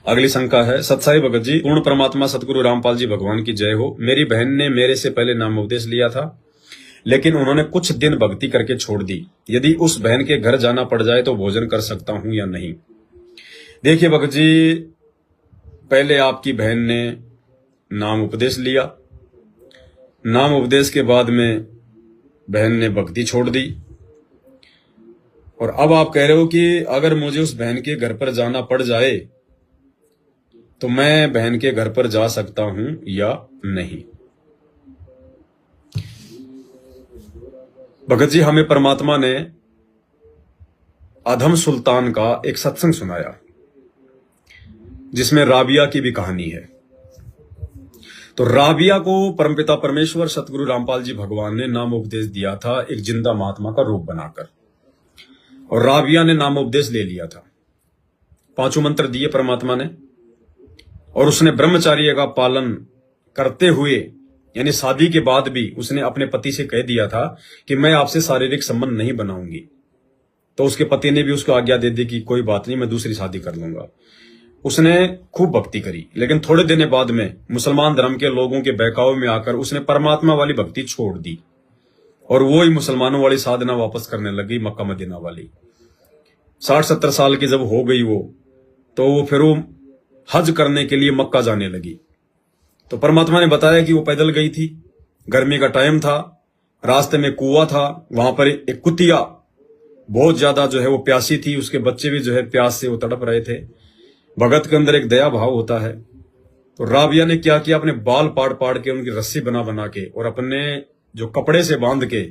अगली शंका है, सत्साई भगत जी, पूर्ण परमात्मा सतगुरु रामपाल जी भगवान की जय हो। मेरी बहन ने मेरे से पहले नाम उपदेश लिया था, लेकिन उन्होंने कुछ दिन भक्ति करके छोड़ दी। यदि उस बहन के घर जाना पड़ जाए तो भोजन कर सकता हूं या नहीं? देखिए भगत जी, पहले आपकी बहन ने नाम उपदेश लिया, नाम उपदेश के बाद में बहन ने भक्ति छोड़ दी, और अब आप कह रहे हो कि अगर मुझे उस बहन के घर पर जाना पड़ जाए तो मैं बहन के घर पर जा सकता हूं या नहीं? भगत जी, हमें परमात्मा ने अधम सुल्तान का एक सत्संग सुनाया जिसमें राबिया की भी कहानी है। तो राबिया को परमपिता परमेश्वर सतगुरु रामपाल जी भगवान ने नाम उपदेश दिया था एक जिंदा महात्मा का रूप बनाकर, और राबिया ने नाम उपदेश ले लिया था। 5 मंत्र दिए परमात्मा ने, और उसने ब्रह्मचार्य का पालन करते हुए, यानी शादी के बाद भी उसने अपने पति से कह दिया था कि मैं आपसे शारीरिक संबंध नहीं बनाऊंगी। तो उसके पति ने भी उसको आज्ञा दे दी कि कोई बात नहीं, मैं दूसरी शादी कर लूंगा। उसने खूब भक्ति करी, लेकिन थोड़े दिन बाद में मुसलमान धर्म के लोगों के बहकावे में आकर उसने परमात्मा वाली भक्ति छोड़ दी, और वो ही मुसलमानों वाली साधना वापस करने लगी, मक्का मदीना वाली। 60-70 साल की जब हो गई वो, तो फिर वो हज करने के लिए मक्का जाने लगी। तो परमात्मा ने बताया कि वो पैदल गई थी, गर्मी का टाइम था, रास्ते में कुआं था, वहां पर एक कुतिया बहुत ज्यादा जो है वो प्यासी थी, उसके बच्चे भी जो है प्यास से वो तड़प रहे थे। भगत के अंदर एक दया भाव होता है। तो राबिया ने क्या किया, अपने बाल पाड़ पाड़ के उनकी रस्सी बना बना के और अपने जो कपड़े से बांध के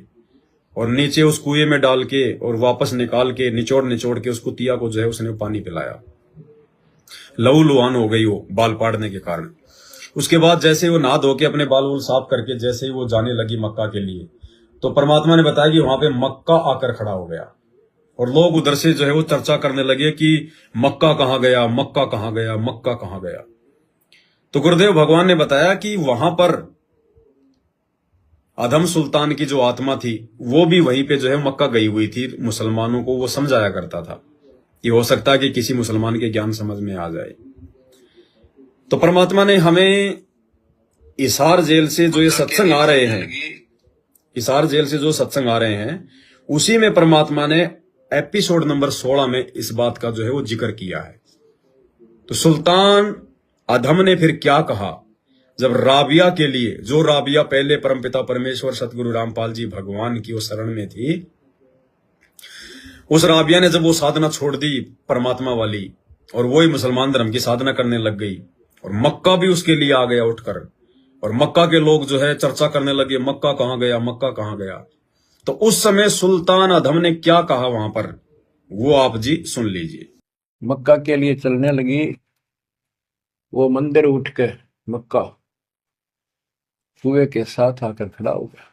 और नीचे उस कुएं में डाल के और वापस निकाल के निचोड़ निचोड़ के उस कुतिया को जो है उसने पानी पिलाया। लहू लुहान हो गई वो बाल पाड़ने के कारण। उसके बाद जैसे वो नहा धो के अपने बाल वूल साफ करके जैसे ही वो जाने लगी मक्का के लिए, तो परमात्मा ने बताया कि वहां पे मक्का आकर खड़ा हो गया, और लोग उधर से जो है वो चर्चा करने लगे कि मक्का कहां गया, मक्का कहां गया, मक्का कहां गया। तो गुरुदेव भगवान ने बताया कि वहां पर अधम सुल्तान की जो आत्मा थी वो भी वहीं पे जो है मक्का गई हुई थी। मुसलमानों को वो समझाया करता था कि हो सकता है कि किसी मुसलमान के ज्ञान समझ में आ जाए। तो परमात्मा ने हमें हिसार जेल से जो ये सत्संग आ रहे हैं, हिसार जेल से जो सत्संग आ रहे हैं, उसी में परमात्मा ने एपिसोड नंबर 16 में इस बात का जो है वो जिक्र किया है। तो सुल्तान अधम ने फिर क्या कहा जब राबिया के लिए, जो राबिया पहले परमपिता परमेश्वर सतगुरु रामपाल जी भगवान की वो शरण में थी, उस राबिया ने जब वो साधना छोड़ दी परमात्मा वाली और वो ही मुसलमान धर्म की साधना करने लग गई, और मक्का भी उसके लिए आ गया उठकर, और मक्का के लोग जो है चर्चा करने लगे मक्का कहां गया, मक्का कहां गया। तो उस समय सुल्तान अधम ने क्या कहा वहां पर, वो आप जी सुन लीजिए। मक्का के लिए चलने लगी, वो मंदिर उठ के मक्का कुएं के साथ आकर खड़ा हो गया।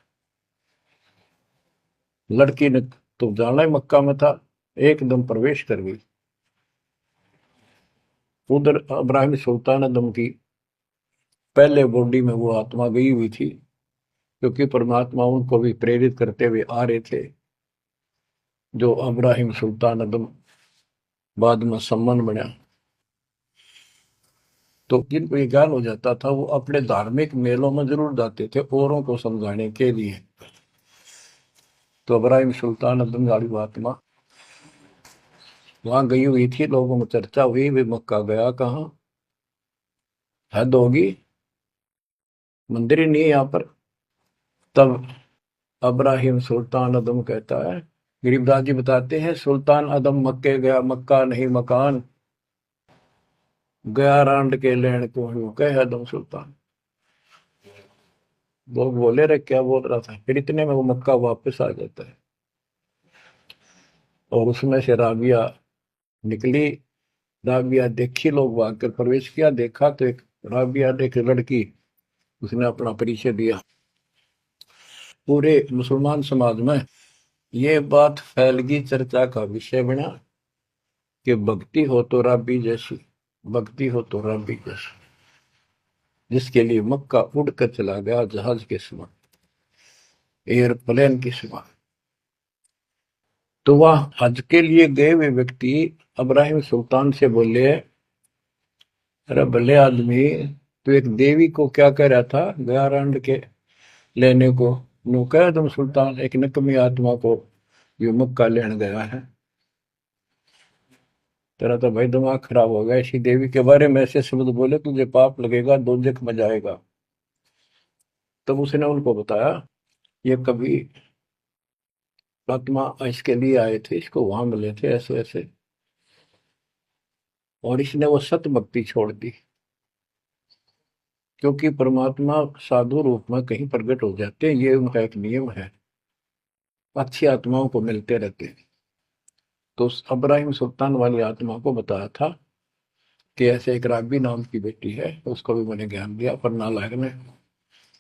लड़की ने तो जाना ही मक्का में था, एकदम प्रवेश कर गई। उधर इब्राहिम सुल्तान अदम की पहले बॉडी में वो आत्मा गई हुई थी, क्योंकि परमात्मा उनको भी प्रेरित करते हुए आ रहे थे। जो इब्राहिम सुल्तान अदम बाद में सम्मान बना, तो जिनको ये ज्ञान हो जाता था वो अपने धार्मिक मेलों में जरूर जाते थे औरों को समझाने के लिए। तो इब्राहिम सुल्तान अदम वाली आत्मा वहां गई हुई थी, लोगों में चर्चा हुई, वे मक्का गया कहाँ, हद होगी, मंदिर ही नहीं है यहाँ पर। तब इब्राहिम सुल्तान अदम कहता है, गरीबदास जी बताते हैं, सुल्तान अदम मक्के गया, मक्का नहीं मकान, गया रांड के लेन को यूं कहे अदम सुल्तान। लोग बोले रे क्या बोल रहा था, फिर इतने में वो मक्का वापस आ जाता है, और उसमें से राबिया निकली। राबिया देखी, लोग भाग कर प्रवेश किया, देखा तो एक राबिया ने एक लड़की, उसने अपना परिचय दिया। पूरे मुसलमान समाज में ये बात फैल गई, चर्चा का विषय बना कि भक्ति हो तो राबी जैसी, भक्ति हो तो राबी जैसी, जिसके लिए मक्का उड़कर चला गया जहाज के समान, एयरप्लेन के समान। तो वह हज के लिए गए हुए व्यक्ति इब्राहिम सुल्तान से बोले अरे भले आदमी, तो एक देवी को क्या कह रहा था गयारंड के लेने को? नो कह तुम सुल्तान एक निकम्मी आत्मा को यो मक्का लेने गया है। तेरा तो भाई दिमाग खराब हो गया। इसी देवी के बारे में ऐसे शब्द बोले तुझे पाप लगेगा, दोजख में जाएगा। तब उसने उनको बताया ये कभी आत्मा इसके लिए आए थे, इसको वहां मिले थे ऐसे ऐसे, और इसने वो सत भक्ति छोड़ दी। क्योंकि परमात्मा साधु रूप में कहीं प्रकट हो जाते हैं, ये उनका एक नियम है, अच्छी आत्माओं को मिलते रहते हैं। तो उस अब्राहिम सुल्तान वाली आत्मा को बताया था कि ऐसे एक राबी नाम की बेटी है, उसको भी मैंने ज्ञान दिया, पर नालायक ने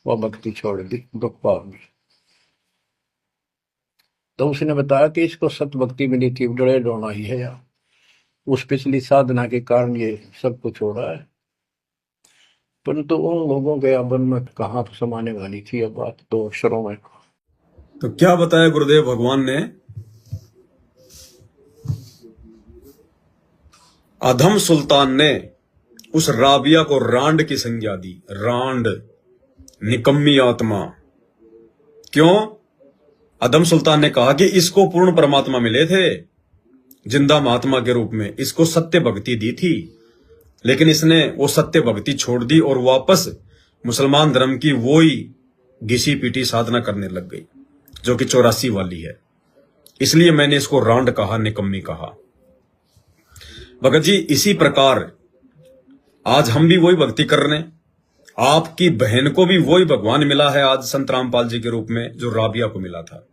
वह भक्ति छोड़ दी दुख पाव में। तो उसने बताया कि इसको सत भक्ति मिली थी, डरे डोना ही है या उस पिछली साधना के कारण ये सब कुछ हो रहा है। परंतु उन लोगों के अवन में कहाँ समाने वाली थी अब बात, तो अक्षरों में। तो क्या बताया गुरुदेव भगवान ने? अधम सुल्तान ने उस राबिया को रांड की संज्ञा दी। रांड, निकम्मी आत्मा। क्यों? अधम सुल्तान ने कहा कि इसको पूर्ण परमात्मा मिले थे जिंदा महात्मा के रूप में, इसको सत्य भक्ति दी थी, लेकिन इसने वो सत्य भक्ति छोड़ दी और वापस मुसलमान धर्म की वो ही घिसी पीटी साधना करने लग गई, जो कि 84 वाली है। इसलिए मैंने इसको रांड कहा, निकम्मी कहा। भगत जी, इसी प्रकार आज हम भी वही भक्ति कर रहे हैं। आपकी बहन को भी वही भगवान मिला है आज संत रामपाल जी के रूप में जो राबिया को मिला था।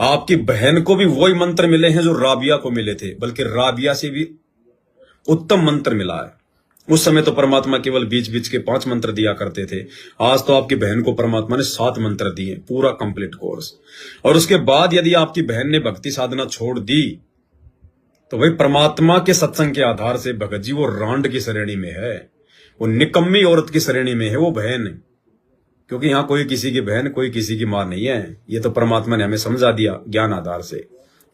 आपकी बहन को भी वही मंत्र मिले हैं जो राबिया को मिले थे, बल्कि राबिया से भी उत्तम मंत्र मिला है। उस समय तो परमात्मा केवल बीच बीच के 5 मंत्र दिया करते थे, आज तो आपकी बहन को परमात्मा ने 7 मंत्र दिए, पूरा कंप्लीट कोर्स। और उसके बाद यदि आपकी बहन ने भक्ति साधना छोड़ दी तो भाई परमात्मा के सत्संग के आधार से भगत जी वो रांड की श्रेणी में है, वो निकम्मी औरत की श्रेणी में है वो बहन। क्योंकि यहां कोई किसी की बहन, कोई किसी की मां नहीं है। ये तो परमात्मा ने हमें समझा दिया ज्ञान आधार से।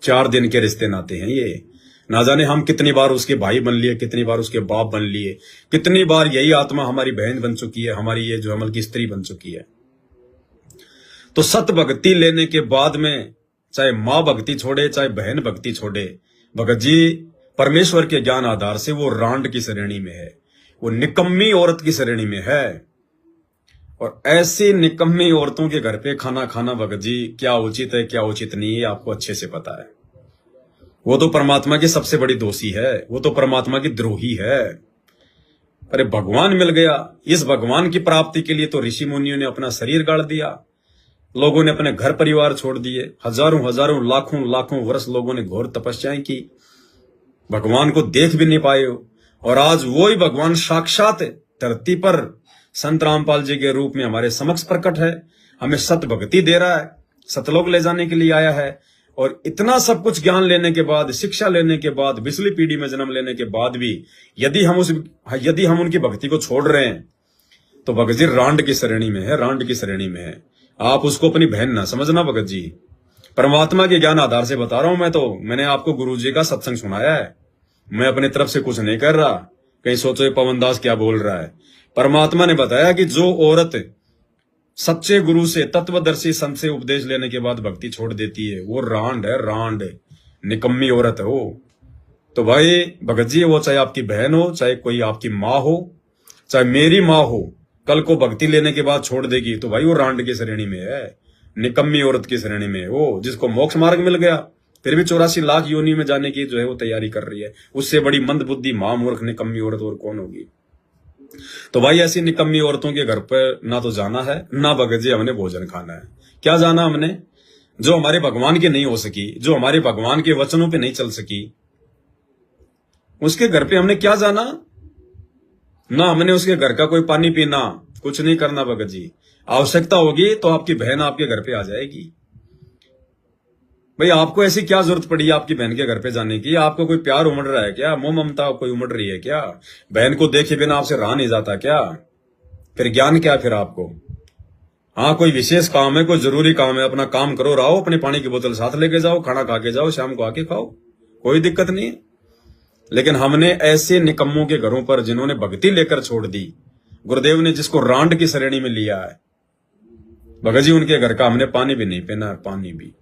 4 दिन के रिश्ते नाते हैं ये। ना जाने हम कितनी बार उसके भाई बन लिए, कितनी बार उसके बाप बन लिए, कितनी बार यही आत्मा हमारी बहन बन चुकी है, हमारी ये जो अमल की स्त्री बन चुकी है। तो सत भक्ति लेने के बाद में चाहे मां भक्ति छोड़े, चाहे बहन भक्ति छोड़े, भगत जी परमेश्वर के ज्ञान आधार से वो रांड की श्रेणी में है, वो निकम्मी औरत की श्रेणी में है। और ऐसी निकम्मी औरतों के घर पे खाना खाना भगत जी क्या उचित है, क्या उचित नहीं है, आपको अच्छे से पता है। वो तो परमात्मा की सबसे बड़ी दोषी है, वो तो परमात्मा की द्रोही है। अरे भगवान मिल गया, इस भगवान की प्राप्ति के लिए तो ऋषि मुनियों ने अपना शरीर गाड़ दिया, लोगों ने अपने घर परिवार छोड़ दिए, हजारों हजारों लाखों लाखों वर्ष लोगों ने घोर तपस्याएं की, भगवान को देख भी नहीं पाए। और आज वही भगवान साक्षात धरती पर संत रामपाल जी के रूप में हमारे समक्ष प्रकट है, हमें सत भक्ति दे रहा है, सतलोक ले जाने के लिए आया है। और इतना सब कुछ ज्ञान लेने के बाद, शिक्षा लेने के बाद, पिछली पीढ़ी में जन्म लेने के बाद भी यदि हम उनकी भक्ति को छोड़ रहे हैं तो भगत जी रांड की श्रेणी में है, रांड की श्रेणी में है। आप उसको अपनी बहन ना समझना भगत जी, परमात्मा के ज्ञान आधार से बता रहा हूं। मैंने आपको गुरु जी का सत्संग सुनाया है, मैं अपनी तरफ से कुछ नहीं कर रहा। कहीं सोचो ये पवन दास क्या बोल रहा है। परमात्मा ने बताया कि जो औरत सच्चे गुरु से, तत्वदर्शी संत से उपदेश लेने के बाद भक्ति छोड़ देती है, वो रांड है, रांड, निकम्मी औरत है वो। तो भाई भगत जी, वो चाहे आपकी बहन हो, चाहे कोई आपकी माँ हो, चाहे मेरी माँ हो, कल को भक्ति लेने के बाद छोड़ देगी तो भाई वो रांड की श्रेणी में है, निकम्मी औरत की श्रेणी में है। वो जिसको मोक्ष मार्ग मिल गया फिर भी 84 लाख योनि में जाने की जो है वो तैयारी कर रही है, उससे बड़ी मंद बुद्धि महामूर्ख निकम्मी औरत और कौन होगी। तो भाई ऐसी निकम्मी औरतों के घर पर ना तो जाना है, ना भगत जी हमने भोजन खाना है। क्या जाना हमने? जो हमारे भगवान की नहीं हो सकी, जो हमारे भगवान के वचनों पे नहीं चल सकी, उसके घर पे हमने क्या जाना? ना हमने उसके घर का कोई पानी पीना, कुछ नहीं करना भगत जी। आवश्यकता होगी तो आपकी बहन आपके घर पे आ जाएगी। भाई आपको ऐसी क्या जरूरत पड़ी आपकी बहन के घर पे जाने की? आपको कोई प्यार उमड़ रहा है क्या? मोह ममता कोई उमड़ रही है क्या? बहन को देखे बिना आपसे रहा नहीं जाता क्या? फिर ज्ञान क्या फिर आपको? हाँ, कोई विशेष काम है, कोई जरूरी काम है, अपना काम करो, रहो, अपनी पानी की बोतल साथ लेके जाओ, खाना खा के जाओ, शाम को आके खाओ, कोई दिक्कत नहीं है। लेकिन हमने ऐसे निकम्मों के घरों पर जिन्होंने भक्ति लेकर छोड़ दी, गुरुदेव ने जिसको रांड की श्रेणी में लिया है, भगत जी उनके घर का हमने पानी भी नहीं पीना है, पानी भी,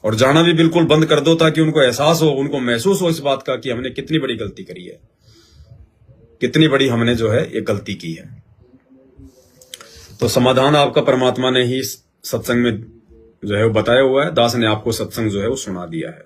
और जाना भी बिल्कुल बंद कर दो ताकि उनको एहसास हो, उनको महसूस हो इस बात का कि हमने कितनी बड़ी गलती करी है, कितनी बड़ी हमने जो है ये गलती की है। तो समाधान आपका परमात्मा ने ही सत्संग में जो है वो बताया हुआ है, दास ने आपको सत्संग जो है वो सुना दिया है।